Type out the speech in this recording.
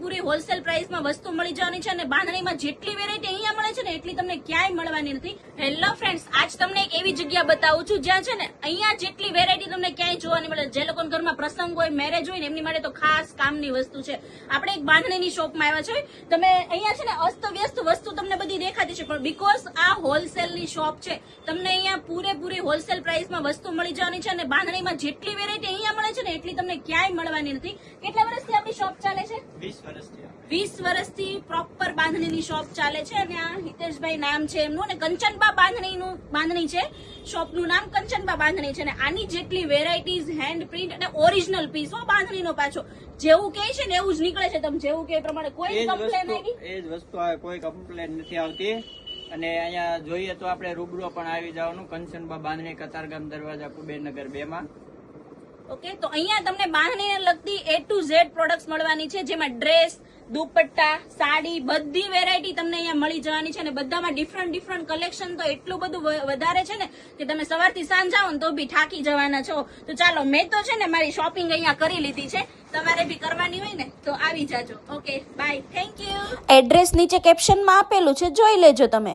પૂરી wholesale પ્રાઇસમાં વસ્તુ મળી જવાની છે અને બાંધણીમાં જેટલી વેરાયટી અહીંયા મળે છે ને એટલી તમને ક્યાંય મળવાની નથી. હેલો ફ્રેન્ડ્સ, આજ તમને એક એવી જગ્યા બતાવું છું જ્યાં છે ને અહીંયા જેટલી વેરાયટી તમને ક્યાંય જોવા નહીં મળે. જે લોકોના ઘરમાં પ્રસંગ હોય, મેરેજ હોય ને એમની માટે તો ખાસ કામની વસ્તુ છે. આપણે એક બાંધણીની શોપમાં આવ્યા છે. તમે અહીંયા છે ને અસ્તવ્યસ્ત વસ્તુ તમને બધી દેખાતી છે, પણ બીકોઝ આ હોલસેલની શોપ છે, તમને અહીંયા પૂરેપૂરી હોલસેલ પ્રાઇસમાં વસ્તુ મળી જવાની છે અને બાંધણીમાં જેટલી વેરાયટી અહીંયા મળે છે ને એટલી તમને ક્યાંય મળવાની નથી. કેટલા વર્ષથી આપણી શોપ ચાલે છે? 20 વર્ષથી પ્રોપર બાંધણીની શોપ ચાલે છે. અને આ હિતેશભાઈ નામ છે એમનું, અને કંચનબા બાંધણી છે. શોપનું નામ કંચનબા બાંધણી છે. અને આની જેટલી વેરાયટીઝ, હેન્ડ પ્રિન્ટ અને ઓરિજિનલ પીસ બાંધણીનો પાછો જેવું કહે છે ને એવું જ નીકળે છે. તમે જેવું કે એ પ્રમાણે કોઈ કમ્પ્લેન આવી? એ જ વસ્તુ આવે, કોઈ કમ્પ્લેન નથી આવતી. અને અહીંયા જોઈએ તો આપણે રૂબરૂ પણ આવી જવાનું. કંચનબા બાંધણી, કતારગામ દરવાજા, કુબેરનગર 2 માં. ઓકે, તો અહીંયા તમને બાંધણીને લગતી A to Z પ્રોડક્ટ્સ મળવાની છે, જેમાં ડ્રેસ, દુપટ્ટા, સાડી, બધી વેરાયટી તમને અહીંયા મળી જવાની છે. અને બધામાં ડિફરન્ટ કલેક્શન તો એટલું બધું વધારે છે ને કે તમે સવારથી સાંજ આવો ને તો બી થાકી જવાના છો. તો ચાલો, મેં તો છે ને મારી શોપિંગ અહીંયા કરી લીધી છે. તમારે બી કરવાની હોય ને તો આવી જાજો. Okay, bye, thank you. Address નીચે કેપ્શનમાં આપેલું છે, જોઈ લેજો તમે.